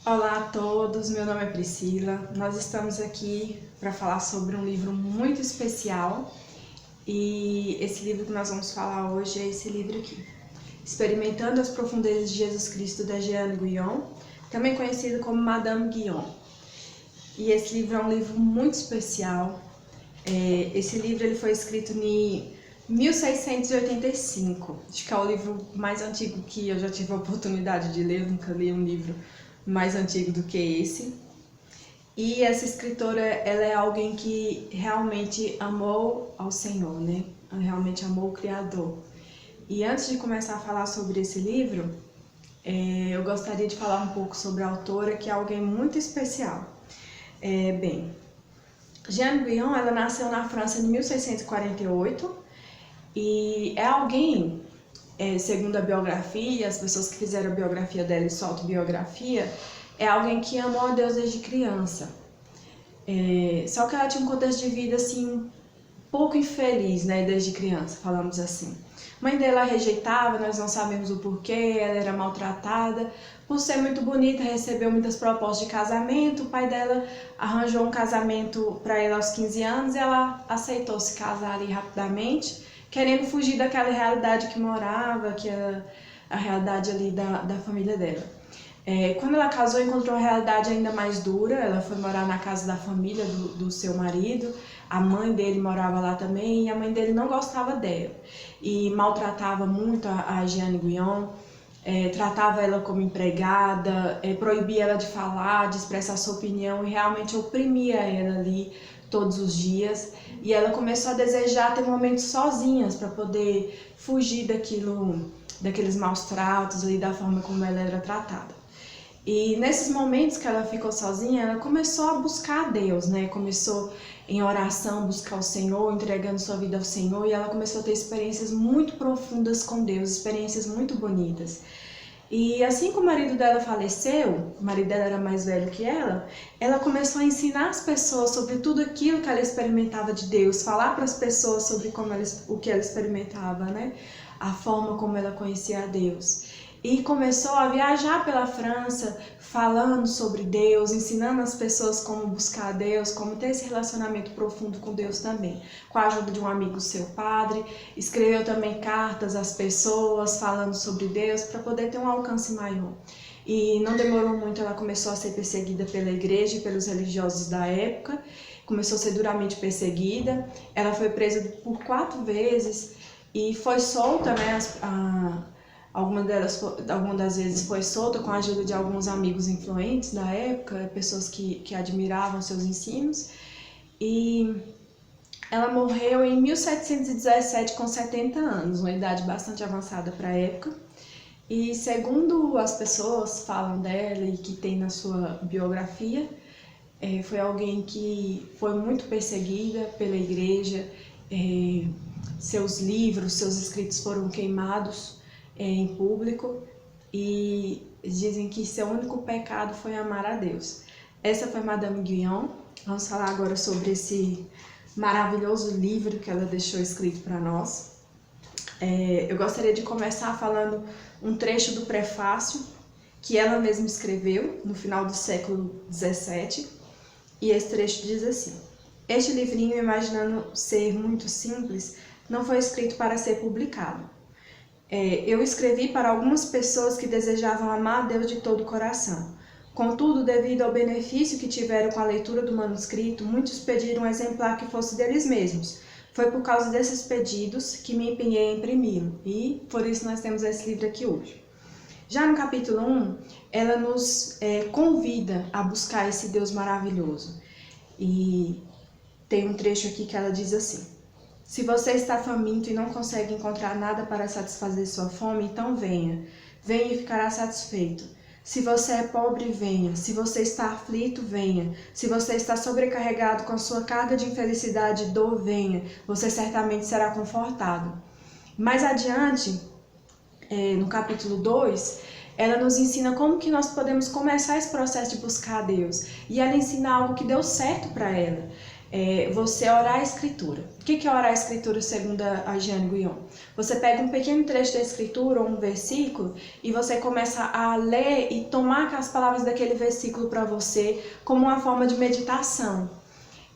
Olá a todos, meu nome é Priscila. Nós estamos aqui para falar sobre um livro muito especial e esse livro que nós vamos falar hoje é esse livro aqui, Experimentando as Profundezas de Jesus Cristo, da Jeanne Guyon, também conhecido como Madame Guyon. E esse livro é um livro muito especial. Esse livro ele foi escrito em 1685. Acho que é o livro mais antigo que eu já tive a oportunidade de ler. Eu nunca li um livro mais antigo do que esse. E essa escritora, ela é alguém que realmente amou ao Senhor, né? Ela realmente amou o Criador. E antes de começar a falar sobre esse livro, eu gostaria de falar um pouco sobre a autora, que é alguém muito especial. Jeanne Guyon, ela nasceu na França em 1648 e é alguém, segundo a biografia, as pessoas que fizeram a biografia dela e sua autobiografia, é alguém que amou a Deus desde criança. Só que ela tinha um contexto de vida assim, pouco infeliz, né, desde criança, falamos assim. A mãe dela rejeitava, nós não sabemos o porquê, ela era maltratada. Por ser muito bonita, recebeu muitas propostas de casamento. O pai dela arranjou um casamento para ela aos 15 anos e ela aceitou se casar ali rapidamente, querendo fugir daquela realidade que morava, que era a realidade ali da família dela. Quando ela casou, encontrou uma realidade ainda mais dura. Ela foi morar na casa da família do seu marido. A mãe dele morava lá também e a mãe dele não gostava dela e maltratava muito a Jeanne Guyon, tratava ela como empregada, proibia ela de falar, de expressar sua opinião e realmente oprimia ela ali todos os dias. E ela começou a desejar ter momentos sozinhas para poder fugir daqueles maus tratos ali, da forma como ela era tratada. E nesses momentos que ela ficou sozinha, ela começou a buscar a Deus, né? Começou em oração, buscar o Senhor, entregando sua vida ao Senhor, e ela começou a ter experiências muito profundas com Deus, experiências muito bonitas. E assim que o marido dela faleceu, o marido dela era mais velho que ela começou a ensinar as pessoas sobre tudo aquilo que ela experimentava de Deus, falar para as pessoas sobre o que ela experimentava, né? A forma como ela conhecia a Deus. E começou a viajar pela França, falando sobre Deus, ensinando as pessoas como buscar a Deus, como ter esse relacionamento profundo com Deus também. Com a ajuda de um amigo seu padre, escreveu também cartas às pessoas, falando sobre Deus, para poder ter um alcance maior. E não demorou muito, ela começou a ser perseguida pela igreja e pelos religiosos da época, começou a ser duramente perseguida. Ela foi presa por 4 vezes e foi solta, né? Algumas das vezes foi solta com a ajuda de alguns amigos influentes da época, pessoas que admiravam seus ensinos. E ela morreu em 1717 com 70 anos, uma idade bastante avançada para a época. E segundo as pessoas falam dela e que tem na sua biografia, foi alguém que foi muito perseguida pela igreja, seus livros, seus escritos foram queimados em público e dizem que seu único pecado foi amar a Deus. Essa foi Madame Guyon. Vamos falar agora sobre esse maravilhoso livro que ela deixou escrito para nós. Eu gostaria de começar falando um trecho do prefácio que ela mesma escreveu no final do século XVII, e esse trecho diz assim: este livrinho, imaginando ser muito simples, não foi escrito para ser publicado. Eu escrevi para algumas pessoas que desejavam amar a Deus de todo o coração. Contudo, devido ao benefício que tiveram com a leitura do manuscrito, muitos pediram um exemplar que fosse deles mesmos. Foi por causa desses pedidos que me empenhei em imprimi-lo, e por isso nós temos esse livro aqui hoje. Já no capítulo 1, ela nos convida a buscar esse Deus maravilhoso. E tem um trecho aqui que ela diz assim: se você está faminto e não consegue encontrar nada para satisfazer sua fome, então venha. Venha e ficará satisfeito. Se você é pobre, venha. Se você está aflito, venha. Se você está sobrecarregado com sua carga de infelicidade e dor, venha. Você certamente será confortado. Mais adiante, no capítulo 2, ela nos ensina como que nós podemos começar esse processo de buscar a Deus. E ela ensina algo que deu certo para ela. você orar a Escritura. O que é orar a Escritura segundo a Jeane Guyon? Você pega um pequeno trecho da Escritura ou um versículo e você começa a ler e tomar as palavras daquele versículo para você como uma forma de meditação.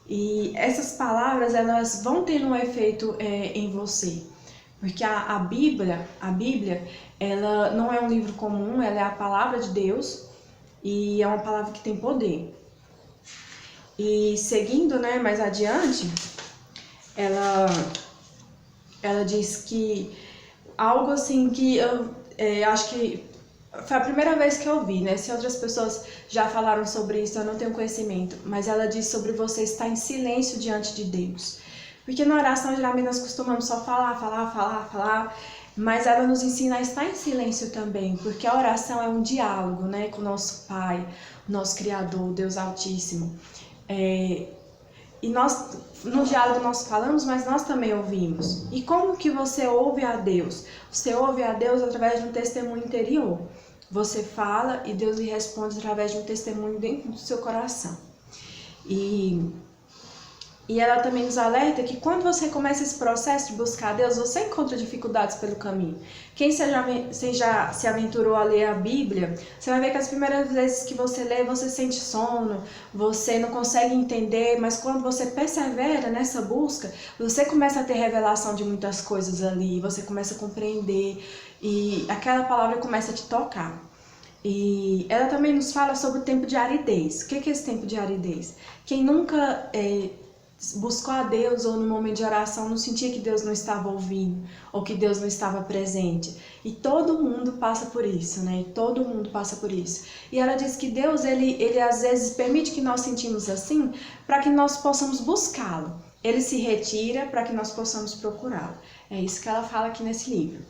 E essas palavras, elas vão ter um efeito em você. Porque a Bíblia, ela não é um livro comum, ela é a palavra de Deus e é uma palavra que tem poder. E seguindo, né, mais adiante, ela diz que algo assim que eu acho que foi a primeira vez que eu vi, né? Se outras pessoas já falaram sobre isso, eu não tenho conhecimento, mas ela diz sobre você estar em silêncio diante de Deus. Porque na oração, geralmente, nós costumamos só falar, mas ela nos ensina a estar em silêncio também, porque a oração é um diálogo, né, com o nosso Pai, o nosso Criador, Deus Altíssimo. E nós, no diálogo nós falamos, mas nós também ouvimos. E como que você ouve a Deus? Você ouve a Deus através de um testemunho interior. Você fala e Deus lhe responde através de um testemunho dentro do seu coração. E ela também nos alerta que quando você começa esse processo de buscar a Deus, você encontra dificuldades pelo caminho. Quem já se aventurou a ler a Bíblia, você vai ver que as primeiras vezes que você lê, você sente sono, você não consegue entender, mas quando você persevera nessa busca, você começa a ter revelação de muitas coisas ali, você começa a compreender e aquela palavra começa a te tocar. E ela também nos fala sobre o tempo de aridez. O que é esse tempo de aridez? Quem nunca buscou a Deus ou no momento de oração não sentia que Deus não estava ouvindo ou que Deus não estava presente. E todo mundo passa por isso, né? Todo mundo passa por isso. E ela diz que Deus, ele às vezes permite que nós sentimos assim para que nós possamos buscá-lo. Ele se retira para que nós possamos procurá-lo. É isso que ela fala aqui nesse livro.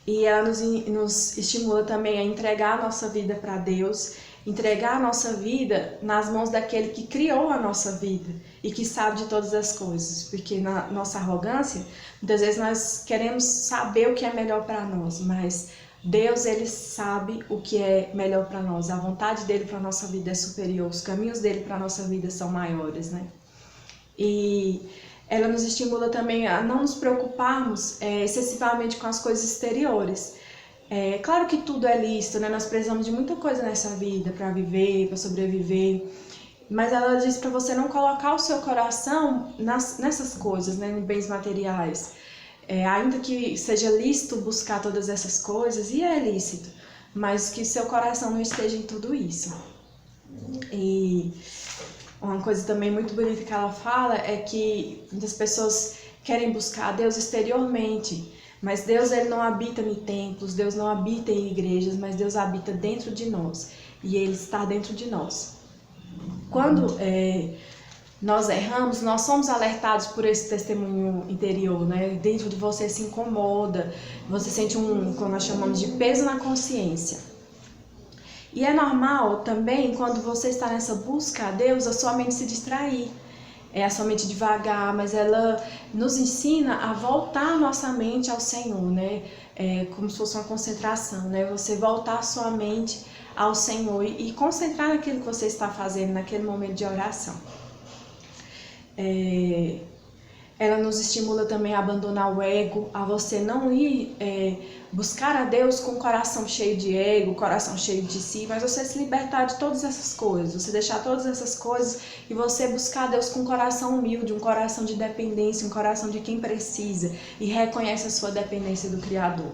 E ela nos estimula também a entregar a nossa vida para Deus, entregar a nossa vida nas mãos daquele que criou a nossa vida e que sabe de todas as coisas, porque na nossa arrogância, muitas vezes nós queremos saber o que é melhor para nós, mas Deus, ele sabe o que é melhor para nós, a vontade dele para a nossa vida é superior, os caminhos dele para a nossa vida são maiores, né? E ela nos estimula também a não nos preocuparmos excessivamente com as coisas exteriores. Claro que tudo é lícito, né? Nós precisamos de muita coisa nessa vida para viver, para sobreviver. Mas ela diz para você não colocar o seu coração nessas coisas, né? Em bens materiais. Ainda que seja lícito buscar todas essas coisas, e é lícito, mas que seu coração não esteja em tudo isso. E uma coisa também muito bonita que ela fala é que muitas pessoas querem buscar a Deus exteriormente, mas Deus, ele não habita em templos, Deus não habita em igrejas, mas Deus habita dentro de nós e ele está dentro de nós. Quando nós erramos, nós somos alertados por esse testemunho interior, né? Dentro de você se incomoda, você sente como nós chamamos de peso na consciência. E é normal também, quando você está nessa busca a Deus, a sua mente se distrair. A sua mente devagar, mas ela nos ensina a voltar a nossa mente ao Senhor, né? Como se fosse uma concentração, né? Você voltar a sua mente ao Senhor e concentrar naquilo que você está fazendo naquele momento de oração. Ela nos estimula também a abandonar o ego, a você não ir buscar a Deus com o coração cheio de ego, coração cheio de si, mas você se libertar de todas essas coisas, você deixar todas essas coisas e você buscar a Deus com um coração humilde, um coração de dependência, um coração de quem precisa e reconhece a sua dependência do Criador.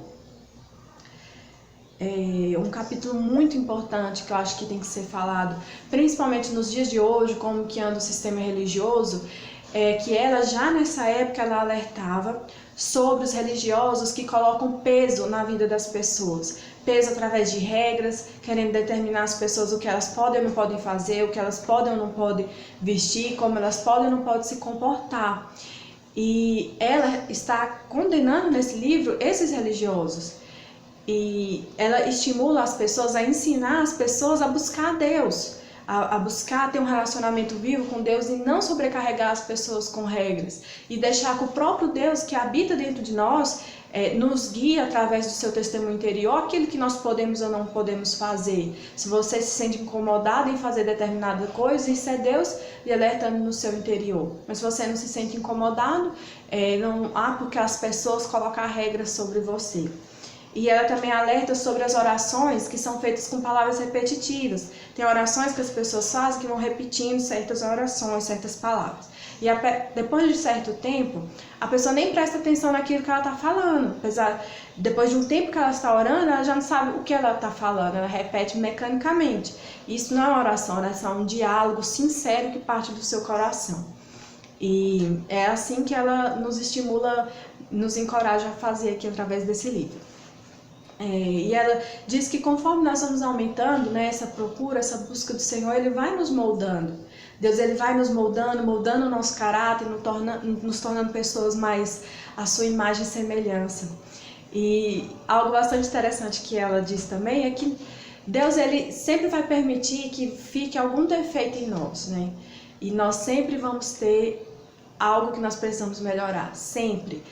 Um capítulo muito importante que eu acho que tem que ser falado, principalmente nos dias de hoje, como que anda o sistema religioso, que ela já nessa época ela alertava sobre os religiosos que colocam peso na vida das pessoas, peso através de regras, querendo determinar as pessoas o que elas podem ou não podem fazer, o que elas podem ou não podem vestir, como elas podem ou não podem se comportar. E ela está condenando nesse livro esses religiosos. E ela estimula as pessoas a ensinar as pessoas a buscar a Deus, a buscar ter um relacionamento vivo com Deus e não sobrecarregar as pessoas com regras. E deixar que o próprio Deus que habita dentro de nós nos guia através do seu testemunho interior aquilo que nós podemos ou não podemos fazer. Se você se sente incomodado em fazer determinada coisa, isso é Deus lhe alertando no seu interior. Mas se você não se sente incomodado, não há porque as pessoas colocar regras sobre você. E ela também alerta sobre as orações que são feitas com palavras repetitivas. Tem orações que as pessoas fazem que vão repetindo certas orações, certas palavras. E depois de certo tempo, a pessoa nem presta atenção naquilo que ela está falando. Depois de um tempo que ela está orando, ela já não sabe o que ela está falando, ela repete mecanicamente. Isso não é uma oração é um diálogo sincero que parte do seu coração. E é assim que ela nos estimula, nos encoraja a fazer aqui através desse livro. E ela diz que conforme nós vamos aumentando, né, essa procura, essa busca do Senhor, Ele vai nos moldando. Deus ele vai nos moldando o nosso caráter, nos tornando pessoas mais à sua imagem e semelhança. E algo bastante interessante que ela diz também é que Deus ele sempre vai permitir que fique algum defeito em nós, né? E nós sempre vamos ter algo que nós precisamos melhorar, sempre.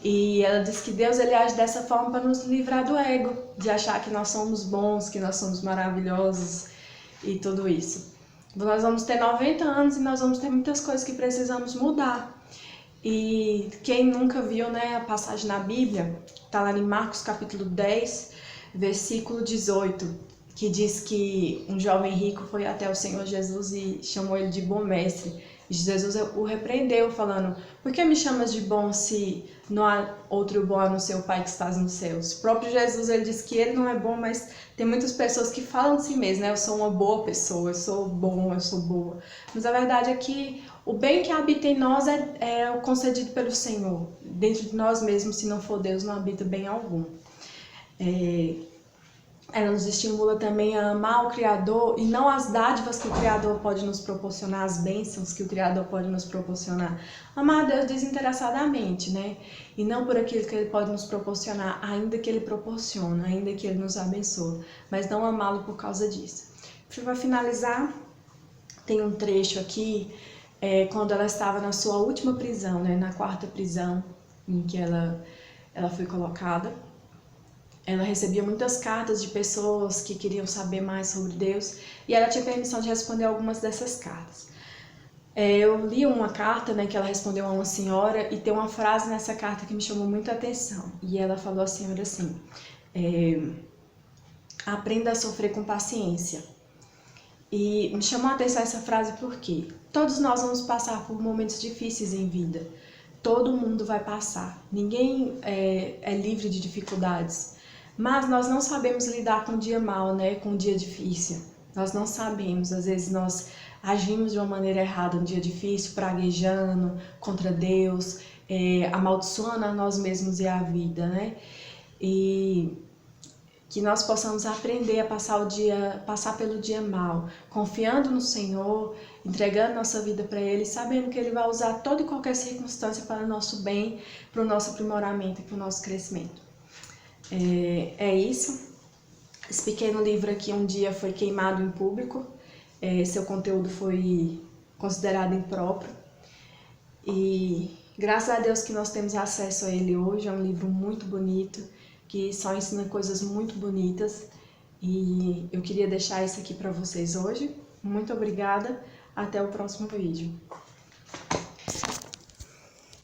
E ela diz que Deus ele age dessa forma para nos livrar do ego, de achar que nós somos bons, que nós somos maravilhosos e tudo isso. Nós vamos ter 90 anos e nós vamos ter muitas coisas que precisamos mudar. E quem nunca viu, né, a passagem na Bíblia, está lá em Marcos capítulo 10, versículo 18, que diz que um jovem rico foi até o Senhor Jesus e chamou ele de bom mestre. E Jesus o repreendeu, falando: por que me chamas de bom se não há outro bom a não ser o Pai que estás nos céus? O próprio Jesus ele diz que ele não é bom, mas tem muitas pessoas que falam de si mesmas, né? Eu sou uma boa pessoa, eu sou bom, eu sou boa. Mas a verdade é que o bem que habita em nós é o concedido pelo Senhor. Dentro de nós mesmos, se não for Deus, não habita bem algum. Ela nos estimula também a amar o Criador e não as dádivas que o Criador pode nos proporcionar, as bênçãos que o Criador pode nos proporcionar. Amar a Deus desinteressadamente, né? E não por aquilo que Ele pode nos proporcionar, ainda que Ele proporciona, ainda que Ele nos abençoe, mas não amá-lo por causa disso. Para finalizar, tem um trecho aqui, quando ela estava na sua última prisão, né? Na 4ª prisão em que ela foi colocada. Ela recebia muitas cartas de pessoas que queriam saber mais sobre Deus e ela tinha permissão de responder algumas dessas cartas. Eu li uma carta, né, que ela respondeu a uma senhora e tem uma frase nessa carta que me chamou muita atenção. E ela falou à senhora assim: aprenda a sofrer com paciência. E me chamou a atenção essa frase porque todos nós vamos passar por momentos difíceis em vida. Todo mundo vai passar. Ninguém é livre de dificuldades. Mas nós não sabemos lidar com o dia mau, né? Com o dia difícil. Nós não sabemos. Às vezes nós agimos de uma maneira errada no dia difícil, praguejando contra Deus, amaldiçoando a nós mesmos e a vida, né? E que nós possamos aprender a passar pelo dia mau, confiando no Senhor, entregando nossa vida para Ele, sabendo que Ele vai usar toda e qualquer circunstância para o nosso bem, para o nosso aprimoramento e para o nosso crescimento. É isso. Esse pequeno livro aqui um dia foi queimado em público, seu conteúdo foi considerado impróprio e graças a Deus que nós temos acesso a ele hoje. É um livro muito bonito, que só ensina coisas muito bonitas e eu queria deixar isso aqui para vocês hoje. Muito obrigada, até o próximo vídeo.